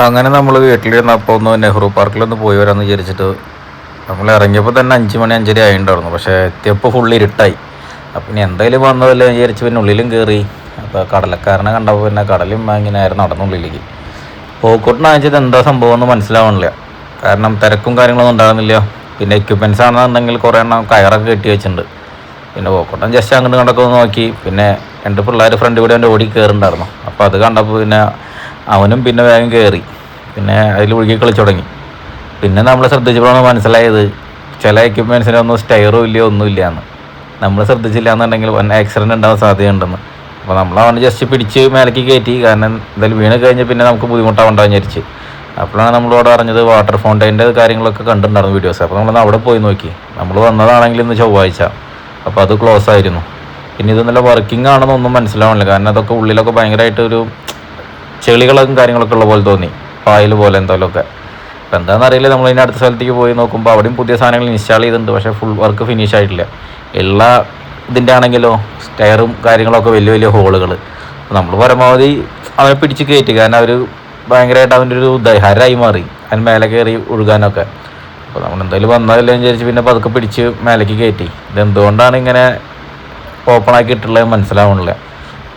അങ്ങനെ നമ്മൾ വീട്ടിലിരുന്നപ്പോൾ ഒന്ന് നെഹ്റു പാർക്കിലൊന്ന് പോയി വരാമെന്ന് വിചാരിച്ചിട്ട് നമ്മൾ ഇറങ്ങിയപ്പോൾ തന്നെ 5 മണി 5:30 ആയിട്ടുണ്ടായിരുന്നു. പക്ഷേ എത്തിയപ്പോൾ ഫുൾ ഇരുട്ടായി. അപ്പം ഇനി എന്തായാലും വന്നതല്ലേ വിചാരിച്ച് പിന്നെ ഉള്ളിലും കയറി. അപ്പോൾ കടലക്കാരനെ കണ്ടപ്പോൾ പിന്നെ കടലും വാങ്ങി നേരെ നടന്നുള്ളിലേക്ക്. പോക്കോട്ടിന് അയച്ചത് എന്താ സംഭവം എന്ന് മനസ്സിലാവണില്ല. കാരണം തിരക്കും കാര്യങ്ങളൊന്നും ഉണ്ടാകുന്നില്ല. പിന്നെ എക്യുപ്മെൻറ്റ്സ് ആണെന്നുണ്ടെങ്കിൽ കുറേ എണ്ണം കയറൊക്കെ കെട്ടി വെച്ചിട്ടുണ്ട്. പിന്നെ പോക്കോട്ടൻ ജസ്റ്റ് അങ്ങോട്ട് കണ്ടൊക്കെ നോക്കി. പിന്നെ എൻ്റെ പിള്ളേർ ഫ്രണ്ട് കൂടെ എൻ്റെ ഓടി കയറുന്നുണ്ടായിരുന്നു. അപ്പോൾ അത് കണ്ടപ്പോൾ പിന്നെ അവനും പിന്നെ വേഗം കയറി. പിന്നെ അതിൽ ഒഴുകി കളിച്ചു തുടങ്ങി. പിന്നെ നമ്മൾ ശ്രദ്ധിച്ചപ്പോഴാണ് മനസ്സിലായത് ചില എക്യുപ്മെൻറ്റ്സിനൊന്നും സ്റ്റെയറും ഇല്ല ഒന്നുമില്ല എന്ന്. നമ്മൾ ശ്രദ്ധിച്ചില്ല എന്നുണ്ടെങ്കിൽ വൻ ആക്സിഡൻറ്റ് ഉണ്ടാവാൻ സാധ്യതയുണ്ടെന്ന്. അപ്പോൾ നമ്മൾ അവനെ ജസ്റ്റ് പിടിച്ച് മേലേക്ക് കയറ്റി. കാരണം എന്തായാലും വീണ് കഴിഞ്ഞ് പിന്നെ നമുക്ക് ബുദ്ധിമുട്ടാവുണ്ടാവും വിചാരിച്ച്. അപ്പോഴാണ് നമ്മളോട് അറിഞ്ഞത് വാട്ടർ ഫൗണ്ടൈൻ്റെ കാര്യങ്ങളൊക്കെ കണ്ടിട്ടുണ്ടായിരുന്നു വീഡിയോസ്. അപ്പോൾ നമ്മളൊന്ന് അവിടെ പോയി നോക്കി. നമ്മൾ വന്നതാണെങ്കിൽ ഇന്ന് ചൊവ്വാഴ്ച, അപ്പോൾ അത് ക്ലോസ് ആയിരുന്നു. പിന്നെ ഇത് നല്ല വർക്കിംഗ് ആണെന്നൊന്നും മനസ്സിലാവണില്ല. കാരണം അതൊക്കെ ഉള്ളിലൊക്കെ ഭയങ്കരമായിട്ടൊരു ചെളികളും കാര്യങ്ങളൊക്കെ ഉള്ള പോലെ തോന്നി, പായൽ പോലെ എന്തെങ്കിലുമൊക്കെ. അപ്പോൾ എന്താണെന്ന് അറിയില്ല. നമ്മളിതിൻ്റെ അടുത്ത സ്ഥലത്തേക്ക് പോയി നോക്കുമ്പോൾ അവിടെയും പുതിയ സാധനങ്ങൾ ഇൻസ്റ്റാൾ ചെയ്തിട്ടുണ്ട്. പക്ഷേ ഫുൾ വർക്ക് ഫിനിഷ് ആയിട്ടില്ല. എല്ലാ ഇതിൻ്റെ ആണെങ്കിലോ സ്റ്റെയറും കാര്യങ്ങളൊക്കെ വലിയ വലിയ ഹോളുകൾ. നമ്മൾ പരമാവധി അവനെ പിടിച്ച് കയറ്റി. കാരണം അവർ ഭയങ്കരമായിട്ട് അവൻ്റെ ഒരു ഹരായി മാറി അതിന് മേലെ കയറി ഒഴുകാനൊക്കെ. അപ്പോൾ നമ്മൾ എന്തായാലും വന്നതല്ലേ വിചാരിച്ച് പിന്നെ പതുക്കെ പിടിച്ച് മേലേക്ക് കയറ്റി. ഇതെന്തുകൊണ്ടാണ് ഇങ്ങനെ ഓപ്പണാക്കി ഇട്ടുള്ളത് മനസ്സിലാവണില്ല.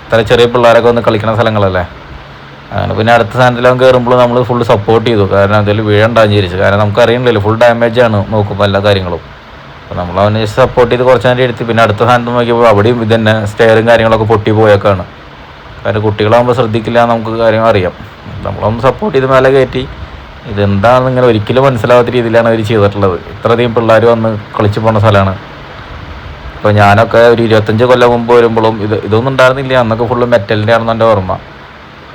ഇത്ര ചെറിയ പിള്ളേരൊക്കെ ഒന്ന് കളിക്കുന്ന സ്ഥലങ്ങളല്ലേ. അങ്ങനെ പിന്നെ അടുത്ത സാധനത്തിലും കയറുമ്പോൾ നമ്മൾ ഫുൾ സപ്പോർട്ട് ചെയ്തു. കാരണം എന്തെങ്കിലും വീഴണ്ടാന്ന് വിചാരിച്ചു. കാരണം നമുക്ക് അറിയണില്ലല്ലോ, ഫുൾ ഡാമേജാണ് നോക്കുമ്പോൾ എല്ലാ കാര്യങ്ങളും. അപ്പോൾ നമ്മൾ അവനെ സപ്പോർട്ട് ചെയ്ത് കുറച്ച് നേരം എടുത്ത് പിന്നെ അടുത്ത സാധനത്ത് നോക്കിയപ്പോൾ അവിടെയും ഇത് തന്നെ സ്റ്റെയറും കാര്യങ്ങളൊക്കെ പൊട്ടി പോയേക്കാണ്. കാരണം കുട്ടികളാകുമ്പോൾ ശ്രദ്ധിക്കില്ല, നമുക്ക് കാര്യം അറിയാം. നമ്മളൊന്ന് സപ്പോർട്ട് ചെയ്ത് മേലെ കയറ്റി. ഇതെന്താണെന്ന് ഇങ്ങനെ ഒരിക്കലും മനസ്സിലാവാത്ത രീതിയിലാണ് അവർ ചെയ്തിട്ടുള്ളത്. ഇത്രയധികം പിള്ളേർ വന്ന് കളിച്ച് പോകുന്ന സ്ഥലമാണ്. ഇപ്പോൾ ഞാനൊക്കെ ഒരു 25 കൊല്ലം മുമ്പ് വരുമ്പോഴും ഇതൊന്നും ഉണ്ടായിരുന്നില്ല. അന്നൊക്കെ ഫുള്ള് മെറ്റലിൻ്റെ ആണെന്ന് എൻ്റെ ഓർമ്മ.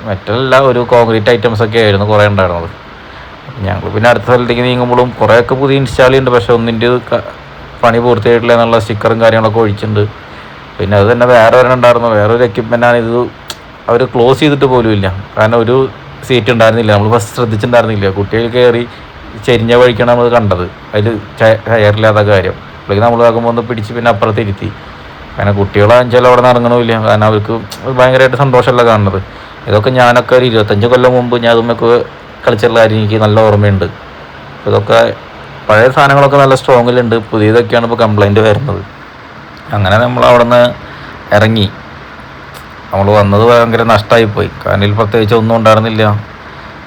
മെറ്റലല്ല, ഒരു കോൺക്രീറ്റ് ഐറ്റംസൊക്കെ ആയിരുന്നു കുറേ ഉണ്ടായിരുന്നത്. ഞങ്ങൾ പിന്നെ അടുത്ത സ്ഥലത്തേക്ക് നീങ്ങുമ്പോഴും കുറേയൊക്കെ പുതിയ ഇൻസ്റ്റാൾ ചെയ്യുന്നുണ്ട്. പക്ഷേ ഒന്നിൻ്റെ പണി പൂർത്തിയായിട്ടില്ല എന്നുള്ള സ്റ്റിക്കറും കാര്യങ്ങളൊക്കെ ഒഴിച്ചിട്ടുണ്ട്. പിന്നെ അത് തന്നെ വേറെ ഒരെണ്ണം ഉണ്ടായിരുന്നു. വേറൊരു എക്യുപ്മെൻറ്റാണ്. ഇത് അവർ ക്ലോസ് ചെയ്തിട്ട് പോലും ഇല്ല. കാരണം ഒരു സീറ്റ് ഉണ്ടായിരുന്നില്ല. നമ്മൾ ഫസ്റ്റ് ശ്രദ്ധിച്ചിട്ടുണ്ടായിരുന്നില്ല. കുട്ടികൾ കയറി ചെരിഞ്ഞ വഴിക്കാണ് നമ്മൾ കണ്ടത്. അതിൽ കയറില്ലാത്ത കാര്യം. അല്ലെങ്കിൽ നമ്മൾ ആകുമ്പോൾ ഒന്ന് പിടിച്ച് പിന്നെ അപ്പുറത്ത് ഇരുത്തി. കാരണം കുട്ടികളാണെച്ചാൽ അവിടെ നിന്ന് ഇറങ്ങണമില്ല. കാരണം അവർക്ക് ഭയങ്കരമായിട്ട് സന്തോഷമല്ല കാണുന്നത്. ഇതൊക്കെ ഞാനൊക്കെ ഒരു 25 കൊല്ലം മുമ്പ് ഞാൻ ഇതുമൊക്കെ കളിച്ചുള്ള കാര്യം എനിക്ക് നല്ല ഓർമ്മയുണ്ട്. ഇതൊക്കെ പഴയ സാധനങ്ങളൊക്കെ നല്ല സ്ട്രോങ്ങിലുണ്ട്. പുതിയതൊക്കെയാണ് ഇപ്പോൾ കംപ്ലൈൻറ്റ് വരുന്നത്. അങ്ങനെ നമ്മൾ അവിടെ നിന്ന് ഇറങ്ങി. നമ്മൾ വന്നത് ഭയങ്കര നഷ്ടമായിപ്പോയി. കാരണം ഇതിൽ പ്രത്യേകിച്ച് ഒന്നും ഉണ്ടായിരുന്നില്ല.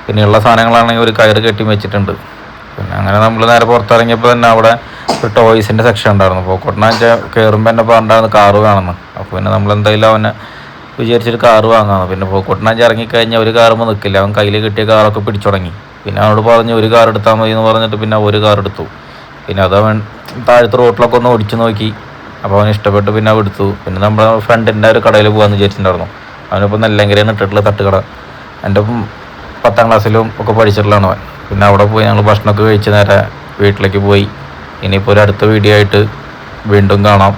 പിന്നെയുള്ള സാധനങ്ങളാണെങ്കിൽ ഒരു കയറ് കെട്ടി വെച്ചിട്ടുണ്ട്. പിന്നെ അങ്ങനെ നമ്മൾ നേരെ പുറത്തിറങ്ങിയപ്പോൾ തന്നെ അവിടെ ഒരു ടോയ്സിൻ്റെ സെക്ഷൻ ഉണ്ടായിരുന്നു. പോക്കോട്ടിനാച്ചാൽ കയറുമ്പോൾ തന്നെ പറഞ്ഞിട്ടാണ് കാറ് കാണുന്നത്. അപ്പോൾ പിന്നെ നമ്മളെന്തായാലും അവനെ വിചാരിച്ചൊരു കാറ് വാങ്ങാമെന്ന്. പിന്നെ പോക്കോട്ടിനാച്ചാൽ ഇറങ്ങിക്കഴിഞ്ഞാൽ ഒരു കാറുമ്പോൾ നിൽക്കില്ല. അവൻ കയ്യിൽ കിട്ടിയ കാറൊക്കെ പിടിച്ചു തുടങ്ങി. പിന്നെ അവനോട് പറഞ്ഞു ഒരു കാർ എടുത്താൽ മതി എന്ന് പറഞ്ഞിട്ട് പിന്നെ ഒരു കാർ എടുത്തു. പിന്നെ അതവൻ താഴത്തെ റോട്ടിലൊക്കെ ഒന്ന് ഓടിച്ചു നോക്കി. അപ്പോൾ അവന് ഇഷ്ടപ്പെട്ടു. പിന്നെ അവൻ എടുത്തു. പിന്നെ നമ്മുടെ ഫ്രണ്ടിൻ്റെ ഒരു കടയിൽ പോകാമെന്ന് വിചാരിച്ചിട്ടുണ്ടായിരുന്നു. അവനിപ്പോൾ നെല്ലങ്കരയാണ് ഇട്ടിട്ടുള്ള തട്ടുകട. എൻ്റെ ഒപ്പം 10ാം ക്ലാസ്സിലും ഒക്കെ പഠിച്ചിട്ടുള്ളതാണ് അവൻ. പിന്നെ അവിടെ പോയി ഞങ്ങൾ ഭക്ഷണമൊക്കെ കഴിച്ച് നേരെ വീട്ടിലേക്ക് പോയി. ഇനിയിപ്പോൾ ഒരു അടുത്ത വീഡിയോ ആയിട്ട് വീണ്ടും കാണാം.